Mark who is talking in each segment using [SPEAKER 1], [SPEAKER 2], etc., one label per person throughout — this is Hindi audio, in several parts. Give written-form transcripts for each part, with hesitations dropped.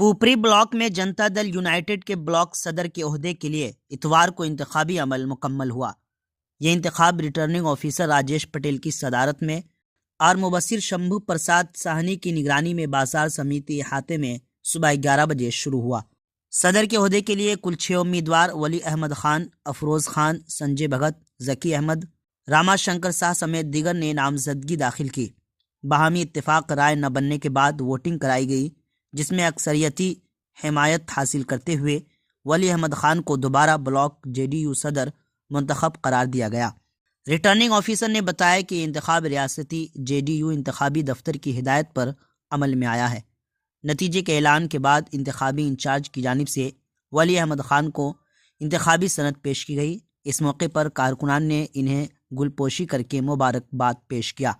[SPEAKER 1] पुपरी ब्लॉक में जनता दल यूनाइटेड के ब्लॉक सदर के ओहदे के लिए इतवार को इंतखाबी अमल मुकम्मल हुआ। यह इंतखाब रिटर्निंग ऑफिसर राजेश पटेल की सदारत में और मुबस्सिर शंभू प्रसाद साहनी की निगरानी में बाजार समिति अहाते में सुबह 11 बजे शुरू हुआ। सदर के ओहदे के लिए कुल 6 उम्मीदवार वली अहमद खान, अफरोज खान, संजय भगत, जकी अहमद, रामा शंकर शाह समेत दीगर ने नामजदगी दाखिल की। बाहमी इत्तेफाक राय न बनने के बाद वोटिंग कराई गई, जिसमें अक्सरियती हिमायत हासिल करते हुए वली अहमद खान को दोबारा ब्लॉक जेडीयू सदर मुंतखब करार दिया गया। रिटर्निंग ऑफिसर ने बताया कि इंतखाब रियासती जेडीयू इंतखाबी दफ्तर की हिदायत पर अमल में आया है। नतीजे के ऐलान के बाद इंतखाबी इंचार्ज की जानिब से वली अहमद खान को इंतखाबी सनद पेश की गई। इस मौके पर कारकुनान ने इन्हें गुलपोशी करके मुबारकबाद पेश किया।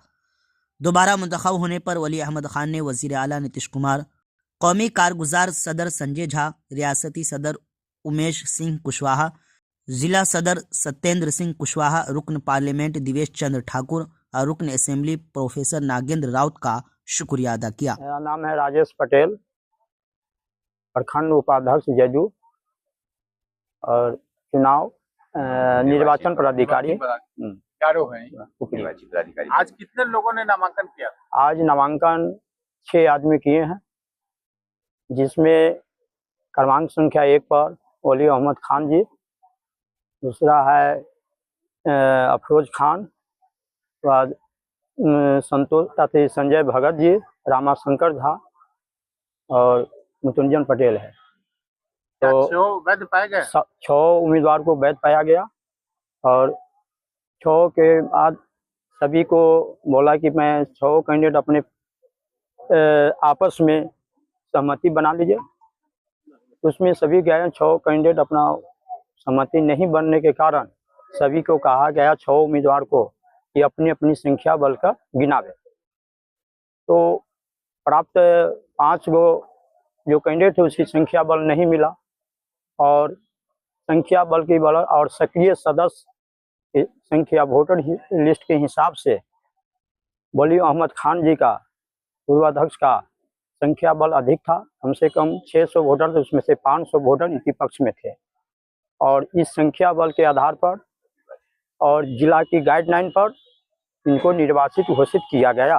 [SPEAKER 1] दोबारा मुंतखब होने पर वली अहमद खान ने वज़ीर आला नीतीश कुमार, कौमी कारगुजार सदर संजय झा, रियासती सदर उमेश सिंह कुशवाहा, जिला सदर सत्येंद्र सिंह कुशवाहा, रुकन पार्लियामेंट दिवेश चंद्र ठाकुर और रुकन असेंबली प्रोफेसर नागेंद्र राउत का शुक्रिया अदा किया।
[SPEAKER 2] मेरा नाम है राजेश पटेल, प्रखंड उपाध्यक्ष जेडीयू और चुनाव निर्वाचन पदाधिकारी।
[SPEAKER 3] आज कितने लोगों ने नामांकन किया?
[SPEAKER 2] आज नामांकन 6 आदमी किए हैं, जिसमें क्रमांक संख्या 1 पर वली अहमद खान जी, दूसरा है अफरोज खान, बाद संतोष संजय भगत जी, रामा शंकर झा और मुतुंजन पटेल है। तो
[SPEAKER 3] वैध पाए गए?
[SPEAKER 2] 6 उम्मीदवार को वैध पाया गया और 6 के बाद सभी को बोला कि मैं 6 कैंडिडेट अपने आपस में सहमति बना लीजिए। उसमें सभी गए, 6 कैंडिडेट अपना सहमति नहीं बनने के कारण सभी को कहा गया, 6 उम्मीदवार को, कि अपनी अपनी संख्या बल का गिनावे। तो प्राप्त 5 गो जो कैंडिडेट थे उसकी संख्या बल नहीं मिला और संख्या बल की बल और सक्रिय सदस्य संख्या वोटर लिस्ट के हिसाब से वली अहमद खान जी का, पूर्वाध्यक्ष का संख्या बल अधिक था। कम से कम 600 वोटर थे, उसमें से 500 वोटर इनके पक्ष में थे और इस संख्या बल के आधार पर और जिला की गाइडलाइन पर इनको निर्वाचित घोषित किया गया।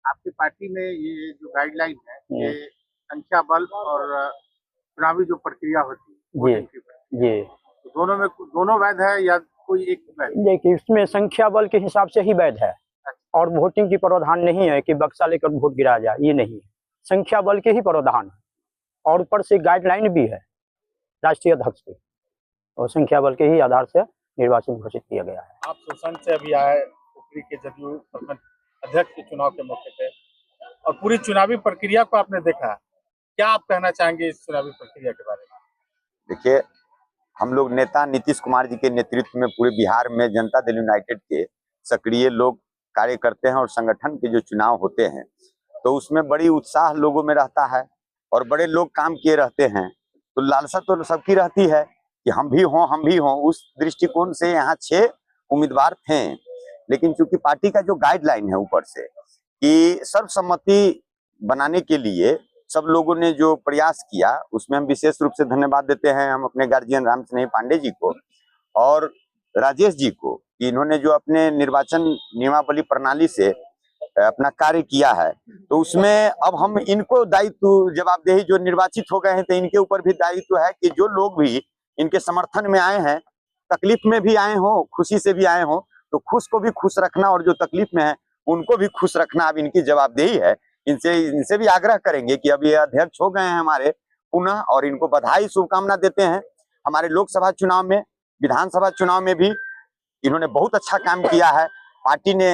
[SPEAKER 3] आपकी पार्टी में ये जो गाइडलाइन है, ये संख्या बल और चुनावी जो प्रक्रिया होती है
[SPEAKER 2] जी,
[SPEAKER 3] तो दोनों वैध है या कोई एक वैध?
[SPEAKER 2] देखिए, इसमें संख्या बल के हिसाब से ही वैध है और वोटिंग की प्रावधान नहीं है कि बक्सा लेकर वोट गिराया जाए, ये नहीं है। संख्या बल के ही प्रावधान है और ऊपर से गाइडलाइन भी है राष्ट्रीय अध्यक्ष की, और संख्या बल के ही आधार से निर्वाचित घोषित किया गया है।
[SPEAKER 3] आप सुसन से अभी आए पुपरी के जदयू प्रखंड अध्यक्ष के चुनाव के मौके पे और पूरी चुनावी प्रक्रिया को आपने देखा, क्या आप कहना चाहेंगे इस चुनावी प्रक्रिया के बारे में?
[SPEAKER 4] देखिए, हम लोग नेता नीतीश कुमार जी के नेतृत्व में पूरे बिहार में जनता दल यूनाइटेड के सक्रिय लोग कार्य करते हैं और संगठन के जो चुनाव होते हैं तो उसमें बड़ी उत्साह लोगों में रहता है और बड़े लोग काम किए रहते हैं। तो लालसा तो सबकी रहती है कि हम भी हों। उस दृष्टिकोण से यहाँ 6 उम्मीदवार थे, लेकिन चूंकि पार्टी का जो गाइडलाइन है ऊपर से कि सर्वसम्मति बनाने के लिए सब लोगों ने जो प्रयास किया, उसमें हम विशेष रूप से धन्यवाद देते हैं हम अपने गार्जियन राम स्नेही पांडे जी को और राजेश जी को कि इन्होंने जो अपने निर्वाचन नियमावली प्रणाली से अपना कार्य किया है, तो उसमें अब हम इनको दायित्व जवाबदेही, जो निर्वाचित हो गए हैं तो इनके ऊपर भी दायित्व है कि जो लोग भी इनके समर्थन में आए हैं, तकलीफ में भी आए हों, खुशी से भी आए हों, तो खुश को भी खुश रखना और जो तकलीफ में है उनको भी खुश रखना अब इनकी जवाबदेही है। इनसे भी आग्रह करेंगे कि अब ये अध्यक्ष हो गए हैं हमारे पुनः, और इनको बधाई शुभकामना देते हैं। हमारे लोकसभा चुनाव में, विधानसभा चुनाव में भी इन्होंने बहुत अच्छा काम किया है। पार्टी ने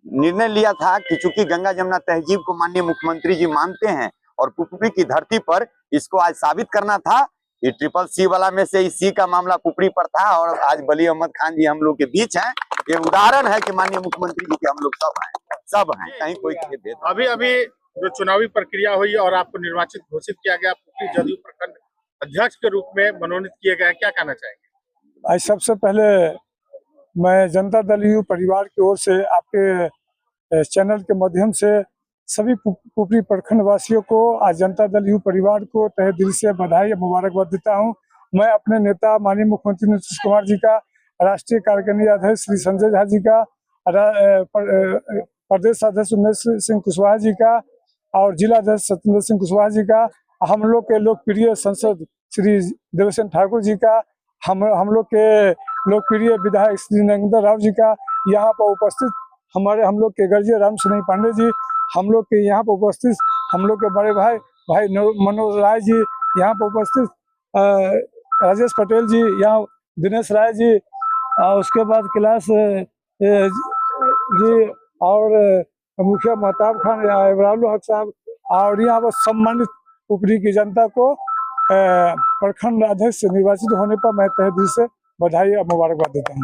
[SPEAKER 4] निर्णय लिया था कि चूंकि गंगा जमुना तहजीब को माननीय मुख्यमंत्री जी मानते हैं और पुपरी की धरती पर इसको आज साबित करना था। ये CCC वाला में से इस सी का मामला पुपरी पर था और आज वली अहमद खान जी हम लोग के बीच हैं। ये उदाहरण है कि माननीय मुख्यमंत्री जी के हम लोग सब हैं, कहीं कोई भेद।
[SPEAKER 3] अभी जो चुनावी प्रक्रिया हुई और आपको निर्वाचित घोषित किया गया, पुपरी जदयू प्रखंड अध्यक्ष के रूप में मनोनीत किए गए, क्या कहना चाहेंगे?
[SPEAKER 5] आज सबसे पहले मैं जनता दल यू परिवार की ओर से आपके चैनल के माध्यम से सभी पुपरी प्रखंड वासियों को, आज जनता दल यू परिवार को तहे दिल से बधाई और मुबारकबाद देता हूं। मैं अपने नेता माननीय मुख्यमंत्री नीतीश कुमार जी का, राष्ट्रीय कार्यकारिणी अध्यक्ष श्री संजय झा जी का, प्रदेश अध्यक्ष उमेश सिंह कुशवाहा जी का और जिला अध्यक्ष सत्येंद्र सिंह कुशवाहा जी का, हम लोग के लोकप्रिय सांसद श्री देवेश्वर ठाकुर जी का, हम लोग के लोकप्रिय विधायक श्री नरेंद्र राव जी का, यहाँ पर उपस्थित हम लोग के गर्जीय राम सुनई पांडे जी, हम लोग के यहाँ पर उपस्थित हम लोग के बड़े भाई मनोज राय जी, यहाँ पर उपस्थित राजेश पटेल जी, यहाँ दिनेश राय जी, उसके बाद कैलाश जी और मुखिया महताब खान, इब्राहिम हक साहब, और यहाँ पर सम्मानित पुपरी की जनता को प्रखंड अध्यक्ष निर्वाचित होने पर मैं तहे दिल से बधाई और मुबारकबाद देता हूँ।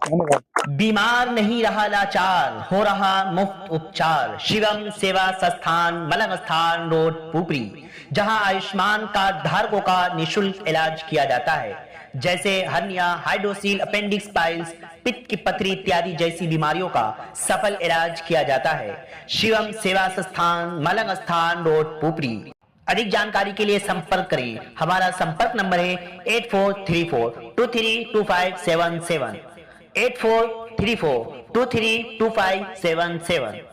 [SPEAKER 5] धन्यवाद।
[SPEAKER 1] बीमार नहीं रहा लाचार, हो रहा मुफ्त उपचार। शिवम सेवा संस्थान, मलंग स्थान रोड, पुपरी, जहां आयुष्मान कार्ड धारकों का निशुल्क इलाज किया जाता है, जैसे हर्निया, हाइड्रोसील, अपेंडिक्स पाइल्स, पित्त की पथरी इत्यादि जैसी बीमारियों का सफल इलाज किया जाता है। शिवम सेवा संस्थान, मलंग स्थान रोड, पुपरी। अधिक जानकारी के लिए संपर्क करें। हमारा संपर्क नंबर है 8434232577, 8434232577।